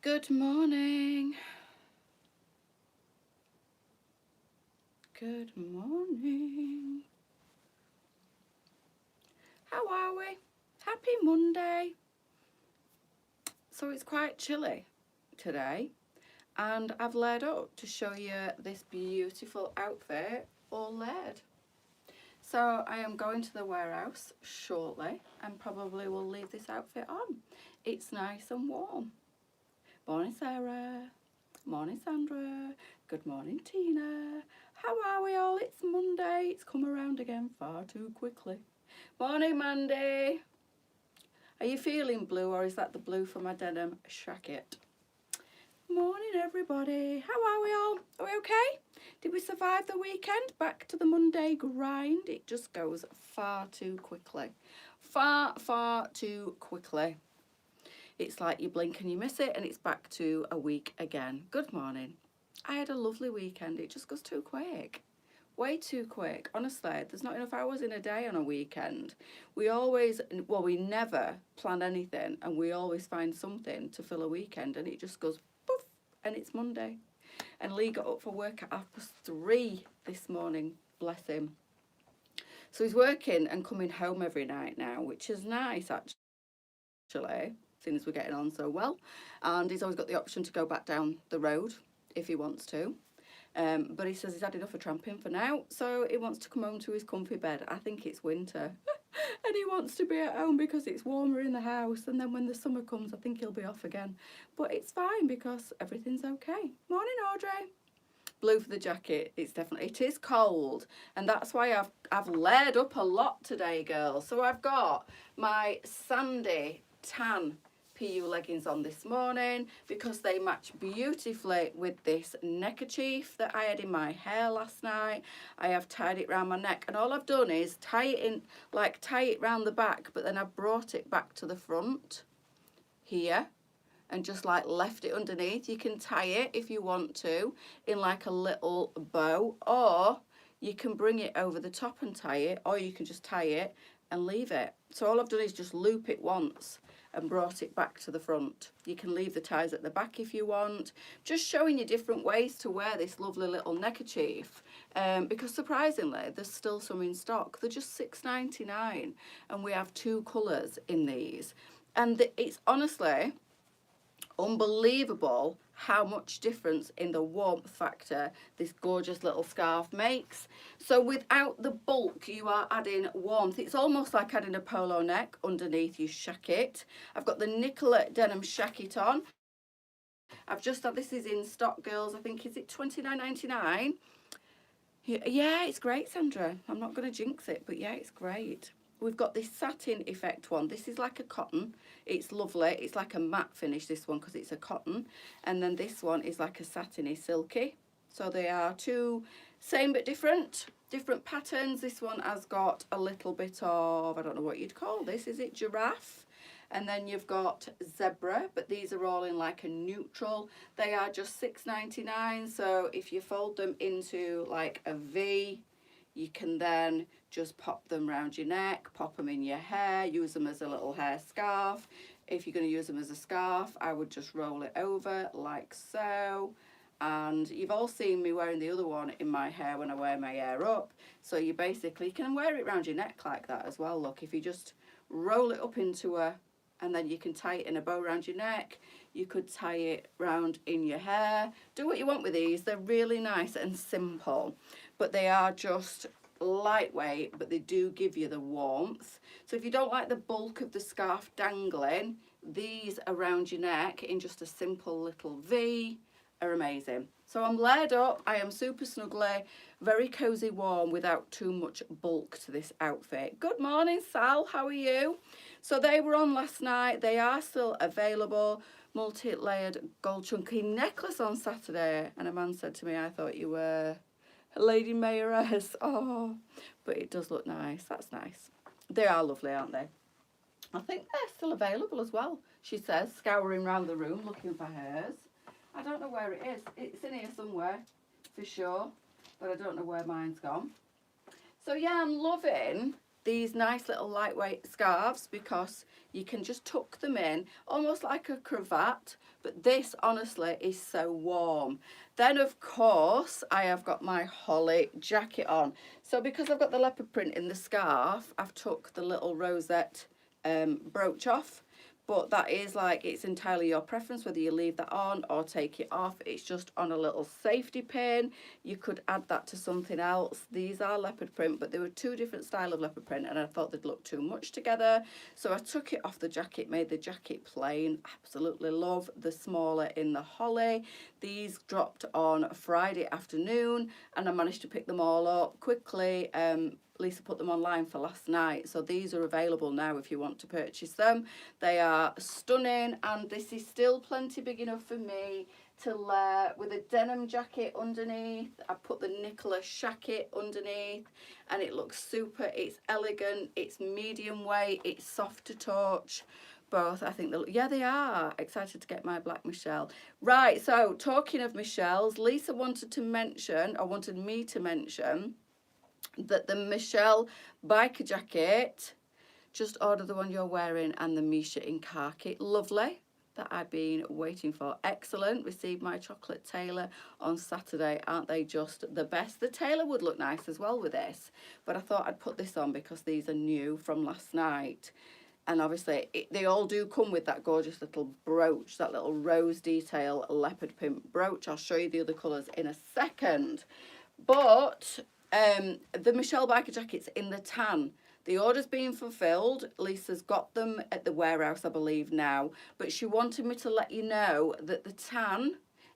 Good morning. Good morning. How are we? Happy Monday. So it's quite chilly today, and I've laid up to show you this beautiful outfit all laid. So I am going to the warehouse shortly and probably will leave this outfit on. It's nice and warm. Morning, Sarah. Morning, Sandra. Good morning, Tina. How are we all? It's Monday. It's come around again far too quickly. Morning, Mandy. Are you feeling blue, or is that the blue for my denim jacket? Morning, everybody. How are we all? Are we okay? Did we survive the weekend? Back to the Monday grind. It just goes far too quickly. Far too quickly. It's like you blink and you miss it, and it's back to a week again. Good morning. I had a lovely weekend. It just goes too quick. Way too quick. Honestly, there's not enough hours in a day on a weekend. We never plan anything, and we always find something to fill a weekend, and it just goes poof, and it's Monday. And Lee got up for work at 3:30 this morning, bless him. So he's working and coming home every night now, which is nice actually, seeing as we're getting on so well. And he's always got the option to go back down the road if he wants to. But he says he's had enough of tramping for now, so he wants to come home to his comfy bed. I think it's winter. And he wants to be at home because it's warmer in the house, and then when the summer comes I think he'll be off again. But it's fine because everything's okay. Morning, Audrey. Blue for the jacket. It is cold, and that's why I've layered up a lot today, girls. So I've got my sandy tan PU leggings on this morning because they match beautifully with this neckerchief that I had in my hair last night. I have tied it around my neck, and all I've done is tie it round the back, but then I've brought it back to the front here and just like left it underneath. You can tie it if you want to in like a little bow, or you can bring it over the top and tie it, or you can just tie it and leave it. So all I've done is just loop it once and brought it back to the front. You can leave the ties at the back if you want. Just showing you different ways to wear this lovely little neckerchief, because surprisingly there's still some in stock. They're just $6.99, and we have 2 colours in these, and it's honestly unbelievable how much difference in the warmth factor this gorgeous little scarf makes. So without the bulk, you are adding warmth. It's almost like adding a polo neck underneath your jacket. I've got the Nicolette denim jacket on. I've just had, this is in stock, girls. I think, is it $29.99? Yeah, it's great, Sandra. I'm not going to jinx it, but yeah, it's great. We've got this satin effect one. This is like a cotton. It's lovely. It's like a matte finish, this one, because it's a cotton. And then this one is like a satiny silky. So they are 2 same but different patterns. This one has got a little bit of, I don't know what you'd call this. Is it giraffe? And then you've got zebra, but these are all in like a neutral. They are just $6.99. So if you fold them into like a V, you can then just pop them around your neck, pop them in your hair, use them as a little hair scarf. If you're going to use them as a scarf, I would just roll it over like so. And you've all seen me wearing the other one in my hair when I wear my hair up. So you basically can wear it around your neck like that as well. Look, if you just roll it up into a, and then you can tie it in a bow around your neck. You could tie it round in your hair. Do what you want with these. They're really nice and simple, but they are just lightweight, but they do give you the warmth. So if you don't like the bulk of the scarf dangling, these around your neck in just a simple little V are amazing. So I'm layered up. I am super snuggly, very cozy warm without too much bulk to this outfit. Good morning, Sal. How are you? So they were on last night. They are still available. Multi-layered gold chunky necklace on Saturday. And a man said to me, I thought you were a Lady Mayoress. Oh, but it does look nice. That's nice. They are lovely, aren't they? I think they're still available as well, she says, scouring around the room looking for hers. I don't know where it is. It's in here somewhere for sure, but I don't know where mine's gone. So yeah, I'm loving these nice little lightweight scarves because you can just tuck them in almost like a cravat, but this honestly is so warm. Then of course I have got my holly jacket on. So because I've got the leopard print in the scarf, I've took the little rosette brooch off. But that is like, it's entirely your preference whether you leave that on or take it off. It's just on a little safety pin. You could add that to something else. These are leopard print, but there were two different styles of leopard print and I thought they'd look too much together. So I took it off the jacket, made the jacket plain. Absolutely love the smaller in the holly. These dropped on Friday afternoon and I managed to pick them all up quickly. Lisa put them online for last night, so these are available now if you want to purchase them. They are stunning, and this is still plenty big enough for me to layer with a denim jacket underneath. I put the Nicola shacket underneath and it looks super. It's elegant, it's medium weight, it's soft to touch. Both, I think, yeah, they are. Excited to get my black Michelle. Right, so talking of Michelle's, Lisa wanted me to mention that the Michelle biker jacket, just order the one you're wearing and the Misha in khaki. Lovely, that I've been waiting for. Excellent. Received my chocolate tailor on Saturday. Aren't they just the best? The tailor would look nice as well with this, but I thought I'd put this on because these are new from last night. And obviously they all do come with that gorgeous little brooch, that little rose detail leopard print brooch. I'll show you the other colours in a second. But the Michelle biker jackets in the tan, the order's being fulfilled. Lisa's got them at the warehouse, I believe, now. But she wanted me to let you know that the tan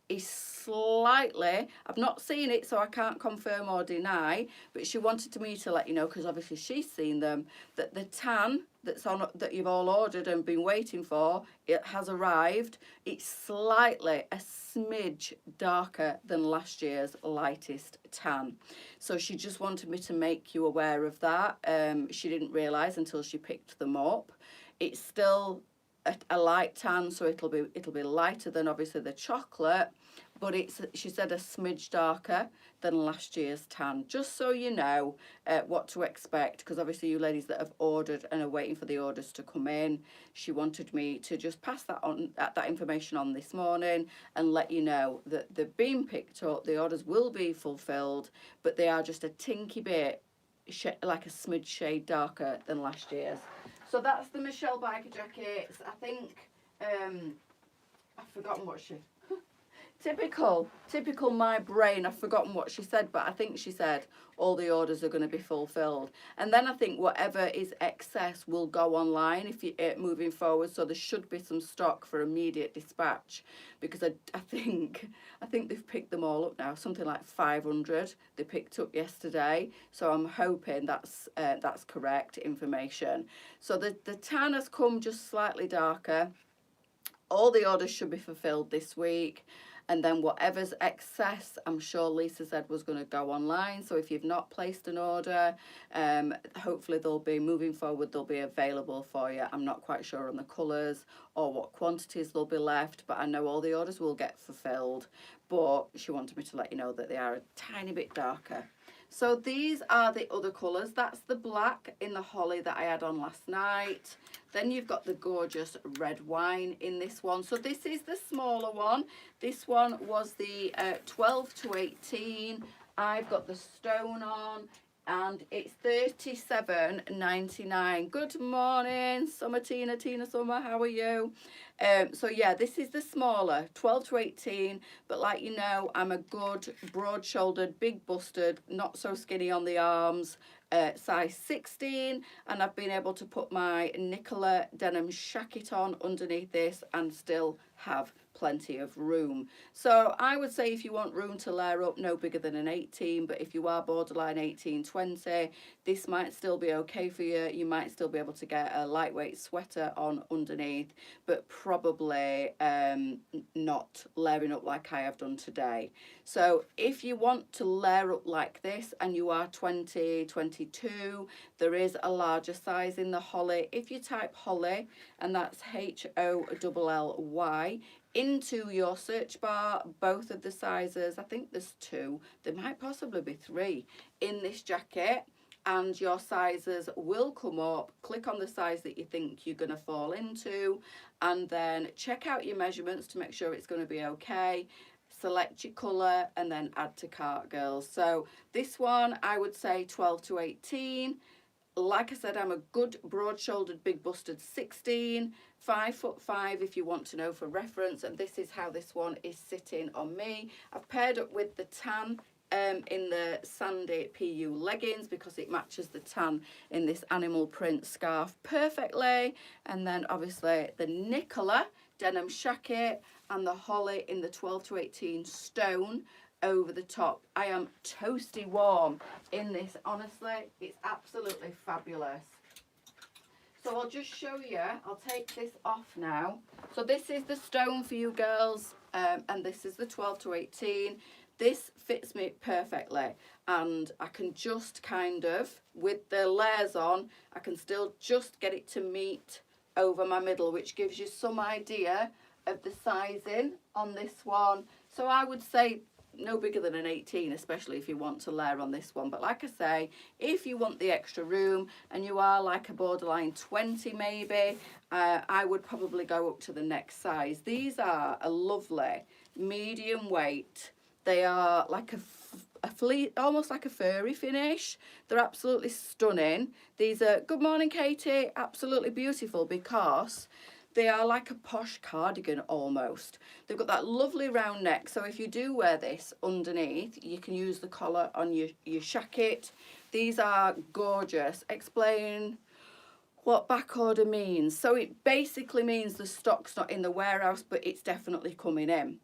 is slightly, I've not seen it, so I can't confirm or deny, but she wanted me to let you know, because obviously she's seen them, that the tan that's on, that you've all ordered and been waiting for, it has arrived. It's slightly a smidge darker than last year's lightest tan. So she just wanted me to make you aware of that. She didn't realise until she picked them up. It's still a light tan, so it'll be lighter than obviously the chocolate, but it's, she said, a smidge darker than last year's tan, just so you know what to expect, because obviously you ladies that have ordered and are waiting for the orders to come in, she wanted me to just pass that on, that information on this morning, and let you know that they've been picked up. The orders will be fulfilled, but they are just a tinky bit like a smidge shade darker than last year's. So that's the Michelle biker jackets. I think I've forgotten what she typical my brain, I've forgotten what she said, but I think she said all the orders are going to be fulfilled, and then I think whatever is excess will go online if you moving forward, so there should be some stock for immediate dispatch, because I think they've picked them all up now, something like 500 they picked up yesterday, so I'm hoping that's correct information. So the tan has come just slightly darker. All the orders should be fulfilled this week. And then whatever's excess, I'm sure Lisa said was going to go online. So if you've not placed an order, hopefully they'll be, moving forward, they'll be available for you. I'm not quite sure on the colours or what quantities they'll be left, but I know all the orders will get fulfilled. But she wanted me to let you know that they are a tiny bit darker. So these are the other colours. That's the black in the holly that I had on last night. Then you've got the gorgeous red wine in this one. So this is the smaller one. This one was the 12 to 18. I've got the stone on and it's $37.99. Good morning, Summer Tina Summer, how are you? So yeah, this is the smaller, 12 to 18, but like you know, I'm a good broad-shouldered, big-busted, not so skinny on the arms, size 16, and I've been able to put my Nicola denim shacket on underneath this and still have plenty of room. So I would say if you want room to layer up, no bigger than an 18, but if you are borderline 18, 20, this might still be okay for you. You might still be able to get a lightweight sweater on underneath, but probably not layering up like I have done today. So if you want to layer up like this and you are 20, 22, there is a larger size in the holly. If you type holly, and that's HOLLY, into your search bar, both of the sizes, I think there's 2, there might possibly be 3 in this jacket, and your sizes will come up. Click on the size that you think you're going to fall into, and then check out your measurements to make sure it's going to be okay. Select your colour and then add to cart, girls. So this one, I would say 12 to 18. Like I said, I'm a good broad-shouldered, big-busted 16, 5'5" if you want to know for reference, and this is how this one is sitting on me. I've paired up with the tan in the sandy PU leggings because it matches the tan in this animal print scarf perfectly, and then obviously the Nicola denim shacket and the holly in the 12 to 18 stone over the top. I am toasty warm in this, honestly. It's absolutely fabulous. So I'll just show you, I'll take this off now. So this is the stone for you girls, and this is the 12 to 18. This fits me perfectly, and I can just kind of, with the layers on, I can still just get it to meet over my middle, which gives you some idea of the sizing on this one. So I would say no bigger than an 18, especially if you want to layer on this one. But like I say, if you want the extra room and you are like a borderline 20 maybe, I would probably go up to the next size. These are a lovely medium weight. They are like a fleece, almost like a furry finish. They're absolutely stunning. These are, good morning Katie, absolutely beautiful because they are like a posh cardigan almost. They've got that lovely round neck, so if you do wear this underneath, you can use the collar on your shacket. These are gorgeous. Explain what back order means. So it basically means the stock's not in the warehouse, but it's definitely coming in.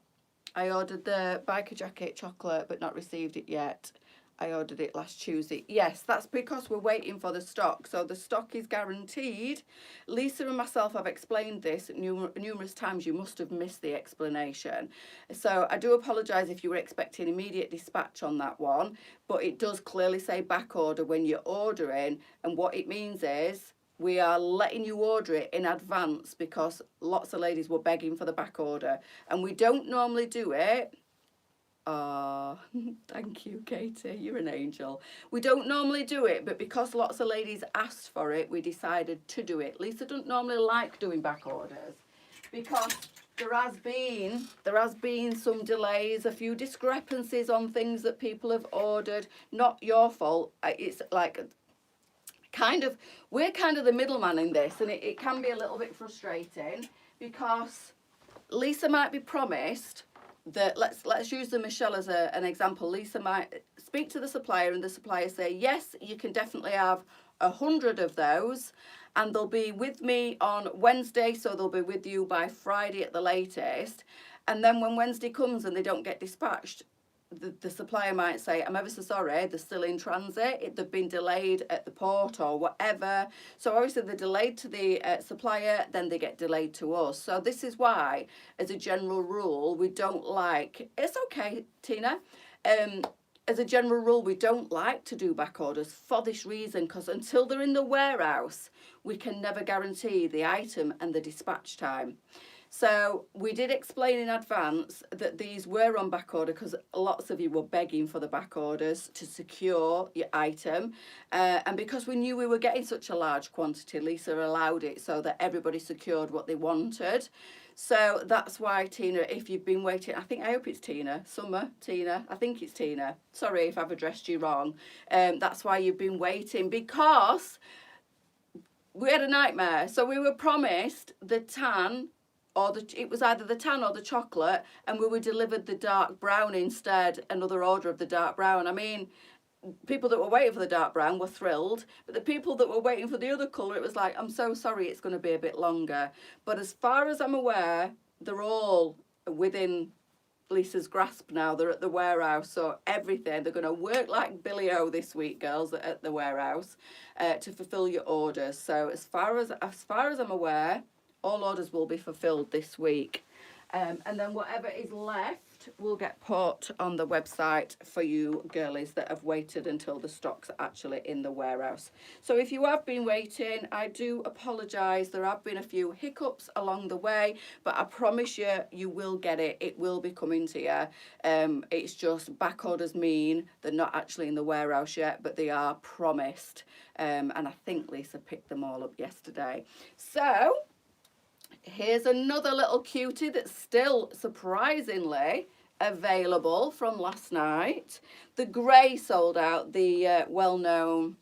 I ordered the biker jacket chocolate, but not received it yet. I ordered it last Tuesday. Yes, that's because we're waiting for the stock. So the stock is guaranteed. Lisa and myself have explained this numerous times. You must have missed the explanation. So I do apologise if you were expecting immediate dispatch on that one. But it does clearly say back order when you're ordering. And what it means is we are letting you order it in advance because lots of ladies were begging for the back order. And we don't normally do it. Oh, thank you, Katie. You're an angel. We don't normally do it, but because lots of ladies asked for it, we decided to do it. Lisa doesn't normally like doing back orders because there has been some delays, a few discrepancies on things that people have ordered. Not your fault. It's like we're kind of the middleman in this, and it can be a little bit frustrating because Lisa might be promised that, let's use the Michelle as an example. Lisa might speak to the supplier and the supplier say, yes, you can definitely have 100 of those and they'll be with me on Wednesday, so they'll be with you by Friday at the latest. And then when Wednesday comes and they don't get dispatched, the supplier might say, I'm ever so sorry, they're still in transit, they've been delayed at the port or whatever. So obviously they're delayed to the supplier, then they get delayed to us. So this is why, as a general rule, we don't like, it's okay, Tina, as a general rule, we don't like to do back orders for this reason, because until they're in the warehouse, we can never guarantee the item and the dispatch time. So we did explain in advance that these were on back order because lots of you were begging for the back orders to secure your item. And because we knew we were getting such a large quantity, Lisa allowed it so that everybody secured what they wanted. So that's why, Tina, if you've been waiting, I hope it's Tina, Tina, I think it's Tina. Sorry if I've addressed you wrong. That's why you've been waiting, because we had a nightmare. So we were promised the tan, it was either the tan or the chocolate, and we were delivered the dark brown instead, another order of the dark brown. I mean, people that were waiting for the dark brown were thrilled, but the people that were waiting for the other colour, it was like, I'm so sorry, it's going to be a bit longer. But as far as I'm aware, they're all within Lisa's grasp now. They're at the warehouse, so everything, they're going to work like Billy O this week, girls, at the warehouse to fulfil your orders. So as far as I'm aware, all orders will be fulfilled this week. And then whatever is left will get put on the website for you girlies that have waited until the stock's actually in the warehouse. So if you have been waiting, I do apologise. There have been a few hiccups along the way, but I promise you, you will get it. It will be coming to you. It's just back orders mean they're not actually in the warehouse yet, but they are promised. And I think Lisa picked them all up yesterday. So here's another little cutie that's still surprisingly available from last night. The grey sold out, the well-known,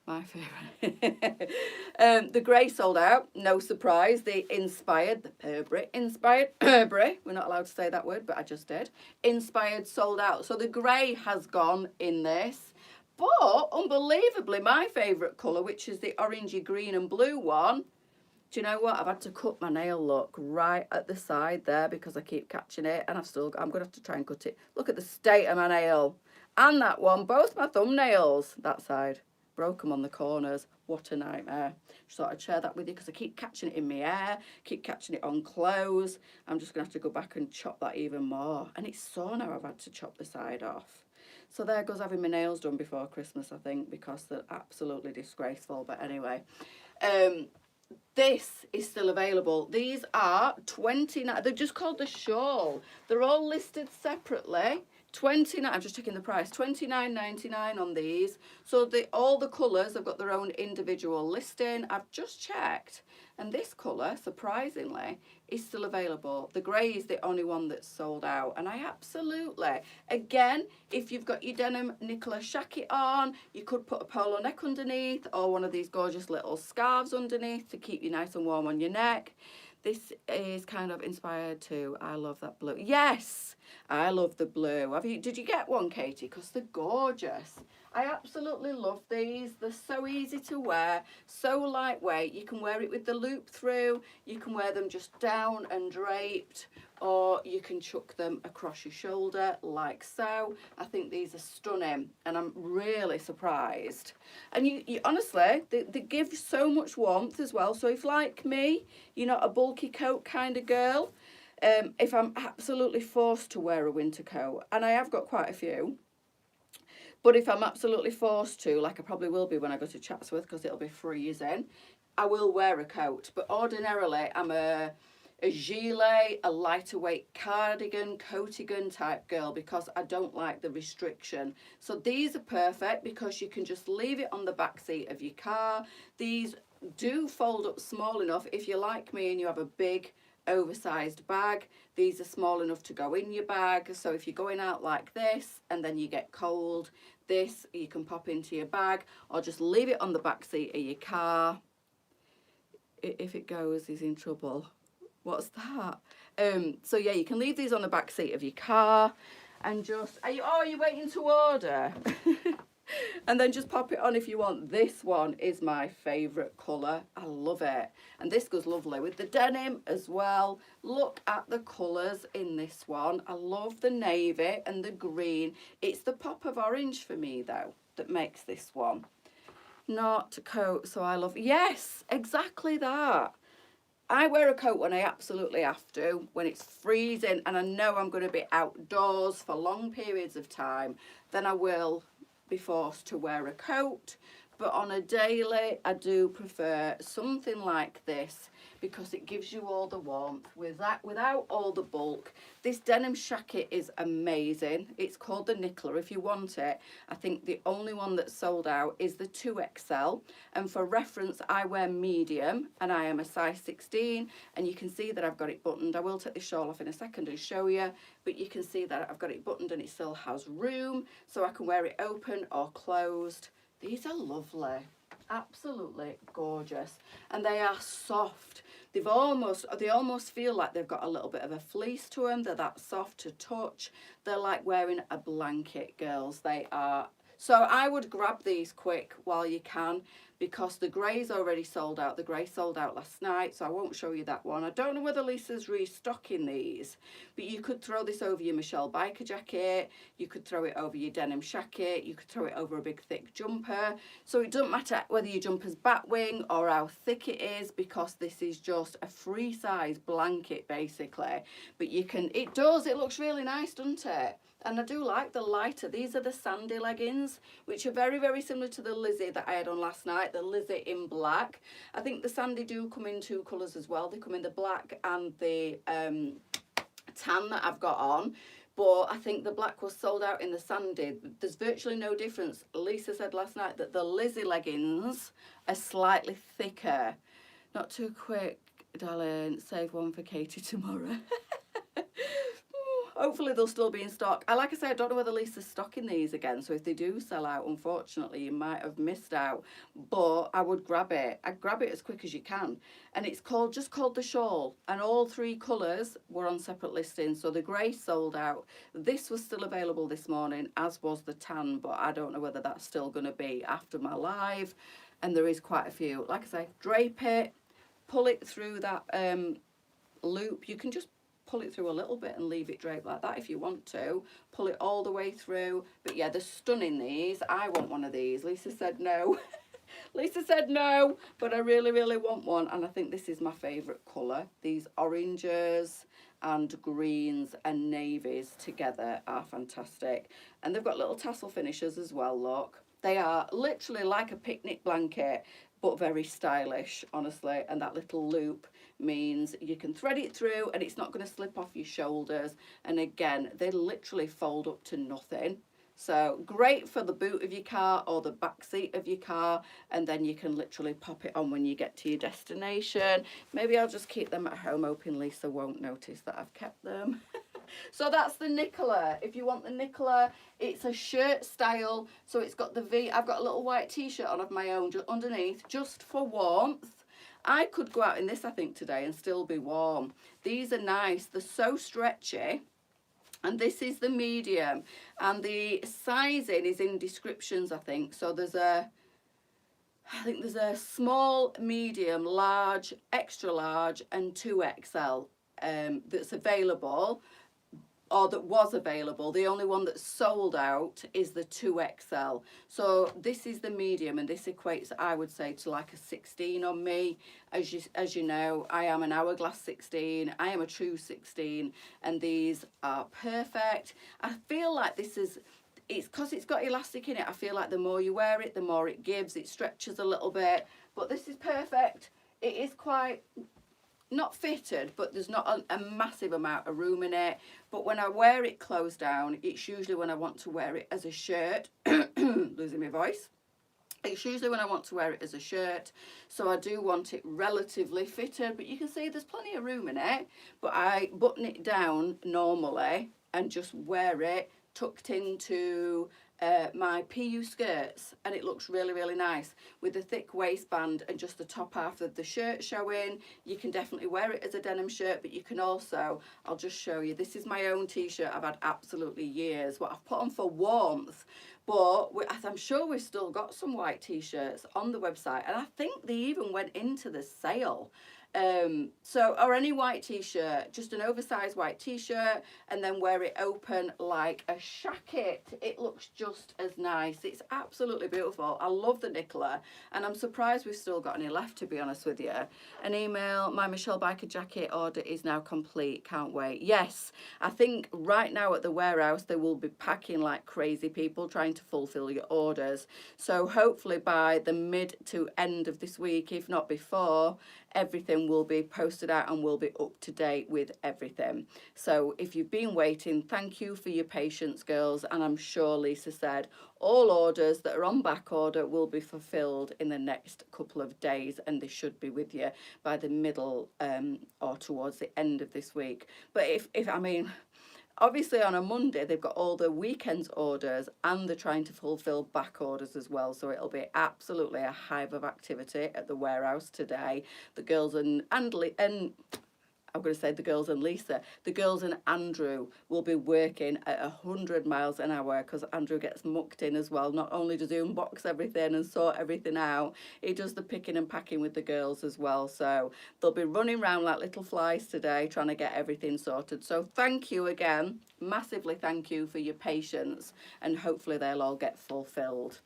my favourite. The grey sold out, no surprise. The inspired, the Burberry inspired, Burberry, we're not allowed to say that word, but I just did. Inspired sold out. So the grey has gone in this. But unbelievably, my favourite colour, which is the orangey green and blue one, do you know what? I've had to cut my nail, look, right at the side there because I keep catching it, and I'm going to have to try and cut it. Look at the state of my nail. And that one, both my thumbnails, that side. Broke them on the corners. What a nightmare. Just thought I'd share that with you because I keep catching it in my hair, keep catching it on clothes. I'm just going to have to go back and chop that even more. And it's sore now I've had to chop the side off. So there goes having my nails done before Christmas, I think, because they're absolutely disgraceful. But anyway, this is still available. These are 29. They're just called the shawl. They're all listed separately. 29. I'm just checking the price. 29.99 on these. So all the colours have got their own individual listing. I've just checked, and this colour, surprisingly, is still available. The grey is the only one that's sold out, and I absolutely, again, if you've got your denim Nicola jacket on, you could put a polo neck underneath or one of these gorgeous little scarves underneath to keep you nice and warm on your neck. This is kind of inspired too. I love that blue. Yes, I love the blue. Did you get one, Katie? Because they're gorgeous. I absolutely love these. They're so easy to wear, so lightweight. You can wear it with the loop through. You can wear them just down and draped, or you can chuck them across your shoulder like so. I think these are stunning, and I'm really surprised. And you honestly, they give so much warmth as well. So if, like me, you're not a bulky coat kind of girl, if I'm absolutely forced to wear a winter coat, and I have got quite a few, but if I'm absolutely forced to, like I probably will be when I go to Chatsworth because it'll be freezing, I will wear a coat. But ordinarily, I'm a gilet, a lighter weight cardigan, coatigan type girl because I don't like the restriction. So these are perfect because you can just leave it on the back seat of your car. These do fold up small enough if you're like me and you have a big oversized bag. These are small enough to go in your bag, so if you're going out like this and then you get cold, this you can pop into your bag or just leave it on the back seat of your car. If it goes, he's in trouble. What's that? So yeah, you can leave these on the back seat of your car and just, are you waiting to order? And then just pop it on if you want. This one is my favourite colour. I love it. And this goes lovely with the denim as well. Look at the colours in this one. I love the navy and the green. It's the pop of orange for me, though, that makes this one. Not a coat, so I love... Yes, exactly that. I wear a coat when I absolutely have to, when it's freezing and I know I'm going to be outdoors for long periods of time, then I will be forced to wear a coat. But on a daily, I do prefer something like this because it gives you all the warmth without all the bulk. This denim jacket is amazing. It's called the Nicola if you want it. I think the only one that's sold out is the 2XL. And for reference, I wear medium and I am a size 16. And you can see that I've got it buttoned. I will take the shawl off in a second and show you. But you can see that I've got it buttoned and it still has room. So I can wear it open or closed. These are lovely, absolutely gorgeous, and they are soft. They almost feel like they've got a little bit of a fleece to them. They're that soft to touch. They're like wearing a blanket, girls. They are So I would grab these quick while you can, because the grey's already sold out. The grey sold out last night, so I won't show you that one. I don't know whether Lisa's restocking these, but you could throw this over your Michelle biker jacket, you could throw it over your denim shacket, you could throw it over a big thick jumper. So it doesn't matter whether your jumper's batwing or how thick it is, because this is just a free size blanket basically. But you can, it looks really nice, doesn't it? And I do like the lighter. These are the Sandy leggings, which are very, very similar to the Lizzie that I had on last night, the Lizzie in black. I think the Sandy do come in 2 colours as well. They come in the black and the tan that I've got on. But I think the black was sold out in the Sandy. There's virtually no difference. Lisa said last night that the Lizzie leggings are slightly thicker. Not too quick, darling. Save one for Katie tomorrow. Hopefully they'll still be in stock. Like I said, I don't know whether Lisa's stocking these again, so if they do sell out, unfortunately, you might have missed out. But I would grab it. I'd grab it as quick as you can. And it's just called the Shawl. And all 3 colours were on separate listings. So the grey sold out. This was still available this morning, as was the tan, but I don't know whether that's still going to be after my live. And there is quite a few. Like I say, drape it, pull it through that loop. You can just pull it through a little bit and leave it draped like that if you want to. Pull it all the way through. But yeah, they're stunning, these. I want one of these. Lisa said no. Lisa said no, but I really, really want one. And I think this is my favourite colour. These oranges and greens and navies together are fantastic. And they've got little tassel finishes as well, look. They are literally like a picnic blanket, but very stylish, honestly. And that little loop means you can thread it through and it's not going to slip off your shoulders. And again, they literally fold up to nothing. So great for the boot of your car or the back seat of your car, and then you can literally pop it on when you get to your destination. Maybe I'll just keep them at home, hoping Lisa won't notice that I've kept them. So that's the Nicola. If you want the Nicola, it's a shirt style. So it's got the V. I've got a little white t-shirt on of my own underneath, just for warmth. I could go out in this, I think, today and still be warm. These are nice. They're so stretchy. And this is the medium. And the sizing is in descriptions, I think. So there's a small, medium, large, extra large, and 2XL that's available. Or that was available. The only one that's sold out is the 2XL. So this is the medium, and this equates, I would say, to like a 16 on me. As you know, I am an hourglass 16. I am a true 16, and these are perfect. I feel like this is, it's because it's got elastic in it. I feel like the more you wear it, the more it gives. It stretches a little bit, but this is perfect. It is quite, not fitted, but there's not a massive amount of room in it. But when I wear it closed down, it's usually when I want to wear it as a shirt. Losing my voice. It's usually when I want to wear it as a shirt. So I do want it relatively fitted, but you can see there's plenty of room in it. But I button it down normally and just wear it tucked into my PU skirts, and it looks really, really nice with a thick waistband and just the top half of the shirt showing. You can definitely wear it as a denim shirt, but you can also, I'll just show you, this is my own t-shirt I've had absolutely years, what I've put on for warmth. But I'm sure we've still got some white t-shirts on the website, and I think they even went into the sale. Or any white t-shirt, just an oversized white t-shirt, and then wear it open like a shacket. It looks just as nice. It's absolutely beautiful. I love the Nicola, and I'm surprised we've still got any left, to be honest with you. An email, my Michelle biker jacket order is now complete. Can't wait. Yes, I think right now at the warehouse they will be packing like crazy people trying to fulfill your orders. So hopefully by the mid to end of this week, if not before, everything will be posted out and will be up to date with everything. So if you've been waiting, thank you for your patience, girls. And I'm sure Lisa said all orders that are on back order will be fulfilled in the next couple of days, and they should be with you by the middle or towards the end of this week. But if I mean, obviously on a Monday they've got all the weekends orders, and they're trying to fulfill back orders as well, so it'll be absolutely a hive of activity at the warehouse today. The girls and I'm going to say the girls and Lisa, the girls and Andrew will be working at 100 miles an hour because Andrew gets mucked in as well. Not only does he unbox everything and sort everything out, he does the picking and packing with the girls as well. So they'll be running around like little flies today trying to get everything sorted. So thank you again, massively thank you for your patience, and hopefully they'll all get fulfilled.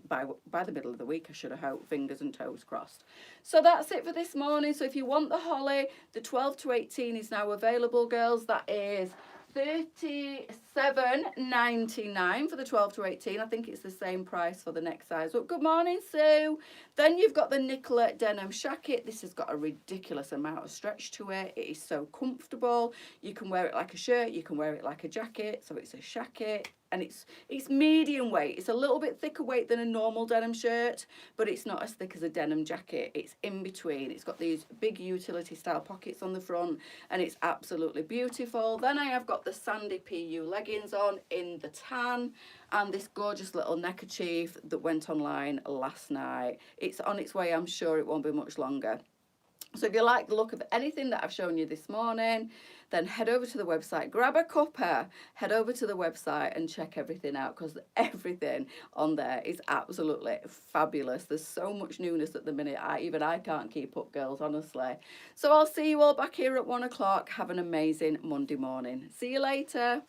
By the middle of the week, I should have hoped, fingers and toes crossed. So that's it for this morning. So if you want the holly, the 12 to 18 is now available, girls. That is $37.99 for the 12 to 18. I think it's the same price for the next size up. Good morning, Sue. Then you've got the Nicolette denim shacket. This has got a ridiculous amount of stretch to it. It is so comfortable. You can wear it like a shirt, you can wear it like a jacket, so it's a shacket. And it's medium weight. It's a little bit thicker weight than a normal denim shirt, but it's not as thick as a denim jacket. It's in between. It's got these big utility style pockets on the front, and it's absolutely beautiful. Then I have got the Sandy PU leggings on in the tan, and this gorgeous little neckerchief that went online last night. It's on its way. I'm sure it won't be much longer. So if you like the look of anything that I've shown you this morning, then head over to the website, grab a cuppa, head over to the website and check everything out, because everything on there is absolutely fabulous. There's so much newness at the minute. Even I can't keep up, girls, honestly. So I'll see you all back here at 1 o'clock. Have an amazing Monday morning. See you later.